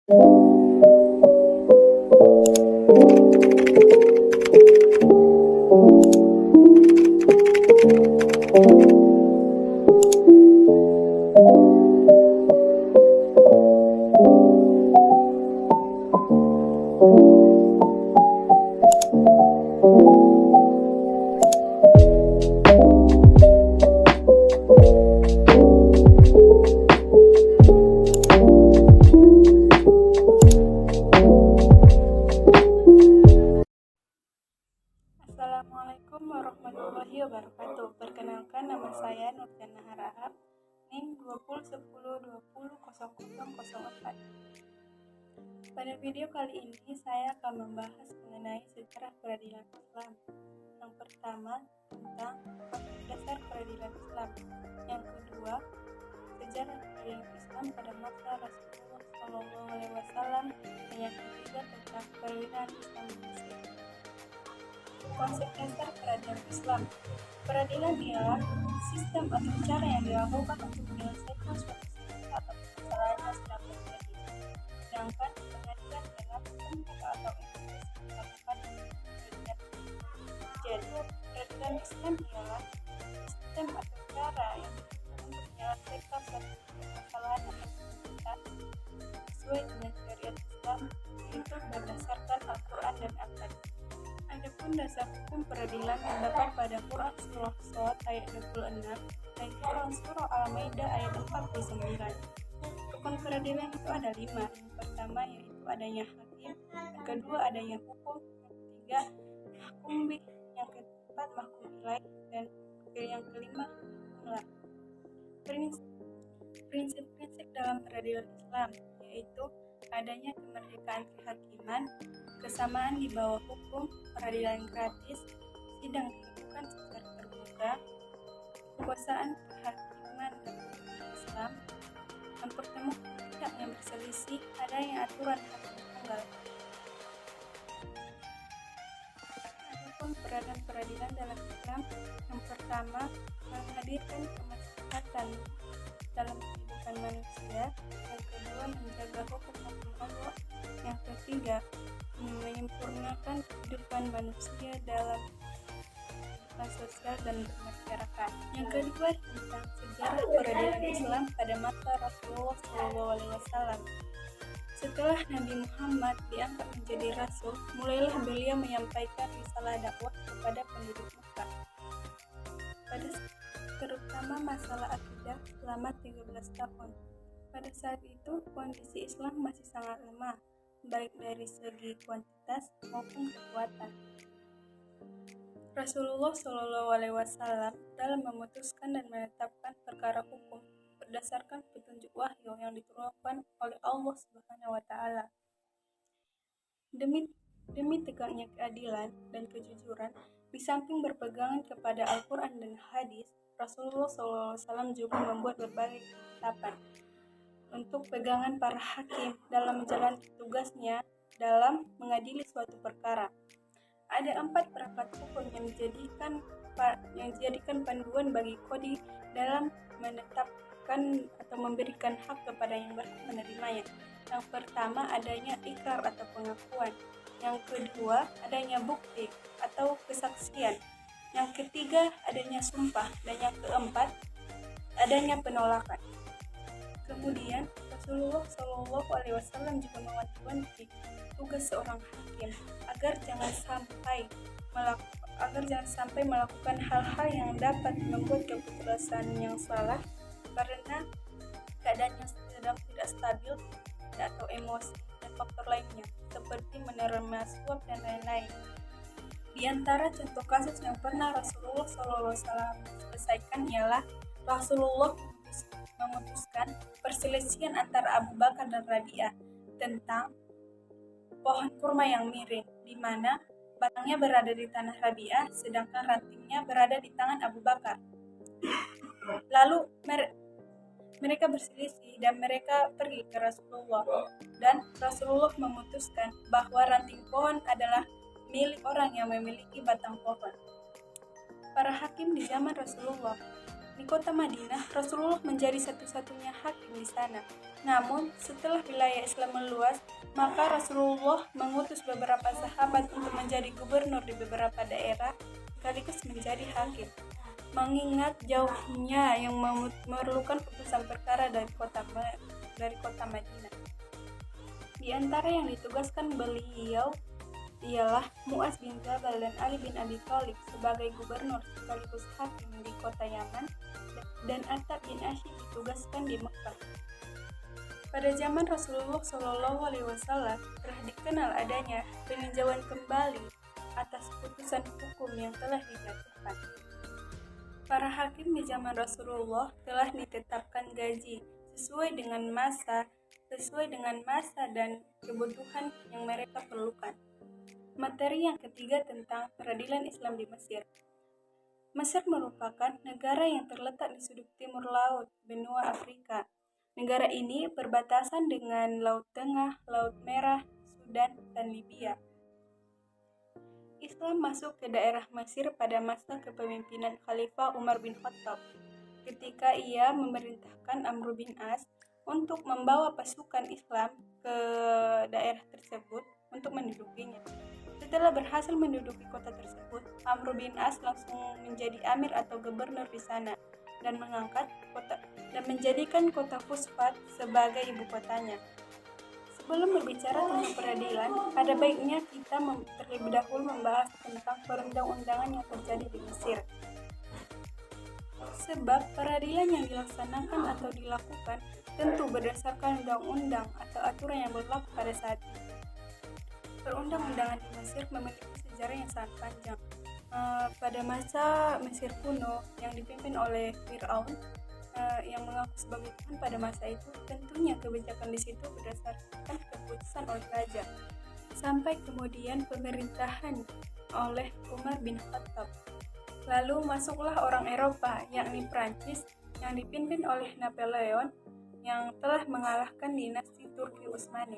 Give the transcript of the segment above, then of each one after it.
Assalamualaikum warahmatullahi wabarakatuh. Perkenalkan, nama saya Nurjana Harahap, NIM 2010200004. Pada video kali ini saya akan membahas mengenai sejarah peradilan Islam. Yang pertama, tentang dasar peradilan Islam. Yang kedua, sejarah peradilan Islam pada masa Rasulullah SAW. Dan yang ketiga, tentang peradilan Islam di Mesir. Konsep dasar peradilan Islam. Peradilan ialah sistem atau cara yang dilakukan untuk menyelesaikan suatu sengketa atau permasalahan yang sedang terjadi. Sedangkan pengadilan ialah tempat atau institusi yang dilakukan untuk menyelesaikan. Jadi, peradilan Islam ialah sistem atau cara yang digunakan untuk menyelesaikan suatu permasalahan atau sengketa sesuai dengan syariat Islam, yaitu berdasarkan Al-Quran dan Al-Hadis. Adapun dasar hukum peradilan terdapat pada Quran Surah Shad ayat 26 dan Quran Surah Al-Maidah ayat 49. Rukun peradilan itu ada 5. Yang pertama yaitu adanya hakim, yang kedua adanya hukum, yang ketiga mahkum bih, yang keempat mahkum ilaih, dan yang kelima hukumlah. Prinsip-prinsip dalam peradilan Islam yaitu adanya kemerdekaan kehakiman, kesamaan di bawah hukum, peradilan gratis, sidang dilakukan secara terbuka, kekuasaan kehakiman dalam Islam, mempertemukan pihak yang berselisih, adanya aturan hakim tunggal. Adapun peranan peradilan dalam Islam, yang pertama menghadirkan kemaslahatan dalam kehidupan manusia, yang kedua menjaga hukum-hukum Allah, yang ketiga menyempurnakan kehidupan manusia dalam kehidupan sosial dan bermasyarakat. Yang kedua tentang sejarah peradilan Islam pada masa Rasulullah SAW. Setelah Nabi Muhammad diangkat menjadi Rasul, mulailah beliau menyampaikan risalah dakwah kepada penduduk Mekah. Terutama masalah akidah selama 13 tahun. Pada saat itu, kondisi Islam masih sangat lemah, baik dari segi kuantitas maupun kekuatan. Rasulullah SAW dalam memutuskan dan menetapkan perkara hukum berdasarkan petunjuk wahyu yang diturunkan oleh Allah Subhanahu wa Ta'ala. Demi tegaknya keadilan dan kejujuran, di samping berpegangan kepada Al-Quran dan Hadis, Rasulullah SAW juga membuat berbagai ketetapan untuk pegangan para hakim dalam menjalankan tugasnya dalam mengadili suatu perkara. Ada 4 perangkat hukum yang dijadikan panduan bagi kodi dalam menetapkan atau memberikan hak kepada yang berhak menerimanya. Yang pertama adanya ikrar atau pengakuan. Yang kedua adanya bukti atau kesaksian. Yang ketiga adanya sumpah, dan yang keempat adanya penolakan. Kemudian Rasulullah SAW juga mewanti-wanti tugas seorang hakim agar jangan sampai melakukan hal-hal yang dapat membuat keputusan yang salah karena keadaannya sedang tidak stabil atau emosi dan faktor lainnya seperti menerima suap dan lain-lain. Di antara contoh kasus yang pernah Rasulullah SAW selesaikan ialah Rasulullah memutuskan perselisihan antara Abu Bakar dan Rabi'ah tentang pohon kurma yang miring, di mana batangnya berada di tanah Rabi'ah sedangkan rantingnya berada di tangan Abu Bakar. Lalu mereka berselisih dan mereka pergi ke Rasulullah, dan Rasulullah memutuskan bahwa ranting pohon adalah milik orang yang memiliki batang pohon. Para hakim di zaman Rasulullah Di kota Madinah, Rasulullah menjadi satu-satunya hakim di sana. Namun, setelah wilayah Islam meluas, maka Rasulullah mengutus beberapa sahabat untuk menjadi gubernur di beberapa daerah, sekaligus menjadi hakim. Mengingat jauhnya yang memerlukan putusan perkara dari kota Madinah. Di antara yang ditugaskan beliau ialah Mu'az bin Jabal dan Ali bin Abi Thalib sebagai gubernur sekaligus hakim di kota Yaman, dan Attab bin Asyid ditugaskan di Mekah. Pada zaman Rasulullah SAW telah dikenal adanya peninjauan kembali atas putusan hukum yang telah dijatuhkan. Para hakim di zaman Rasulullah telah ditetapkan gaji sesuai dengan masa dan kebutuhan yang mereka perlukan. Materi yang ketiga tentang peradilan Islam di Mesir. Mesir merupakan negara yang terletak di sudut timur laut benua Afrika. Negara ini berbatasan dengan Laut Tengah, Laut Merah, Sudan, dan Libya. Islam masuk ke daerah Mesir pada masa kepemimpinan Khalifah Umar bin Khattab, ketika ia memerintahkan Amr bin As untuk membawa pasukan Islam ke daerah tersebut untuk mendudukinya. Setelah berhasil menduduki kota tersebut, Amr bin As langsung menjadi amir atau gubernur di sana dan menjadikan kota Fustat sebagai ibu kotanya. Sebelum berbicara tentang peradilan, ada baiknya kita terlebih dahulu membahas tentang perundang-undangan yang terjadi di Mesir. Sebab peradilan yang dilaksanakan atau dilakukan tentu berdasarkan undang-undang atau aturan yang berlaku pada saat itu. Perundang-undangan di Mesir memiliki sejarah yang sangat panjang. Pada masa Mesir kuno yang dipimpin oleh Fir'aun yang mengaku sebagai Tuhan pada masa itu, tentunya kebijakan di situ berdasarkan keputusan oleh raja. Sampai kemudian pemerintahan oleh Umar bin Khattab. Lalu masuklah orang Eropa, yakni Prancis, yang dipimpin oleh Napoleon yang telah mengalahkan dinasti Turki Utsmani.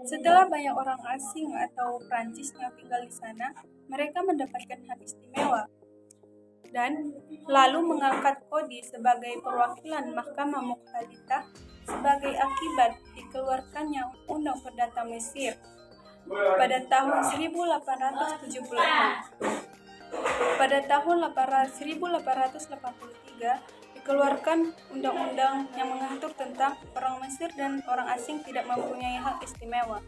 Setelah banyak orang asing atau Prancis yang tinggal di sana, mereka mendapatkan hak istimewa dan lalu mengangkat Qadi sebagai perwakilan Mahkamah Mukhalifah sebagai akibat dikeluarkannya Undang Perdata Mesir pada tahun 1876. Pada tahun 1883 dikeluarkan undang-undang yang mengatur tentang orang Mesir dan orang asing tidak mempunyai hak istimewa.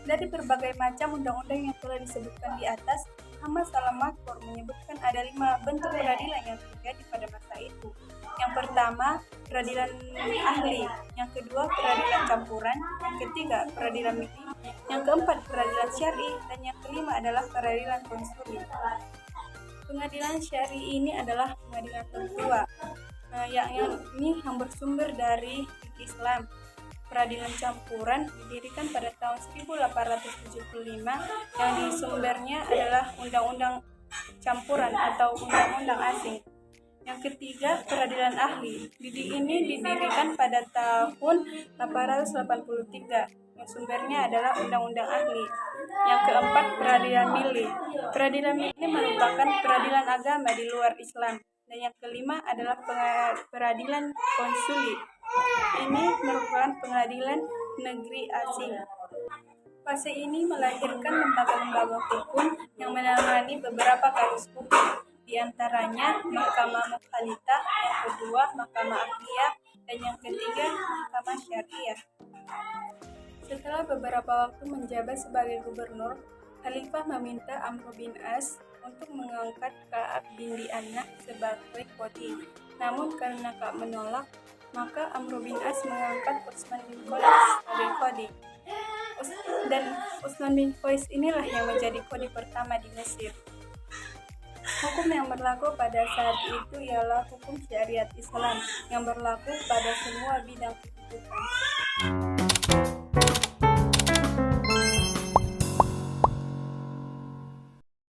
Dari berbagai macam undang-undang yang telah disebutkan di atas, Muhammad Salamatkor menyebutkan ada 5 bentuk peradilan yang terjadi pada masa itu. Yang pertama, peradilan ahli. Yang kedua, peradilan campuran. Yang ketiga, peradilan milih. Yang keempat, peradilan syar'i. Dan yang kelima adalah peradilan konsuli. Pengadilan syar'i ini adalah pengadilan tertua, yang bersumber dari fikih Islam. Peradilan campuran didirikan pada tahun 1875 yang di sumbernya adalah undang-undang campuran atau undang-undang asing. Yang ketiga, peradilan ahli. Ini didirikan pada tahun 1883 yang sumbernya adalah undang-undang ahli. Yang keempat, peradilan milih. Peradilan milih merupakan peradilan agama di luar Islam. Dan yang kelima adalah peradilan konsuli. Ini merupakan pengadilan negeri asing. Fase ini melahirkan lembaga-lembaga hukum yang menangani beberapa kasus hukum, di antaranya Mahkamah Mukhalifah, yang kedua Mahkamah Ahliyah, dan yang ketiga Mahkamah Syariah. Setelah beberapa waktu menjabat sebagai gubernur, Khalifah meminta Amr bin As untuk mengangkat Ka'ab bin Di'annah sebagai qadi. Namun karena Ka'ab menolak, maka Amr bin As mengangkat Utsman bin Qais sebagai qadi. Dan Utsman bin Qais inilah yang menjadi qadi pertama di Mesir. Hukum yang berlaku pada saat itu ialah hukum syariat Islam yang berlaku pada semua bidang kehidupan.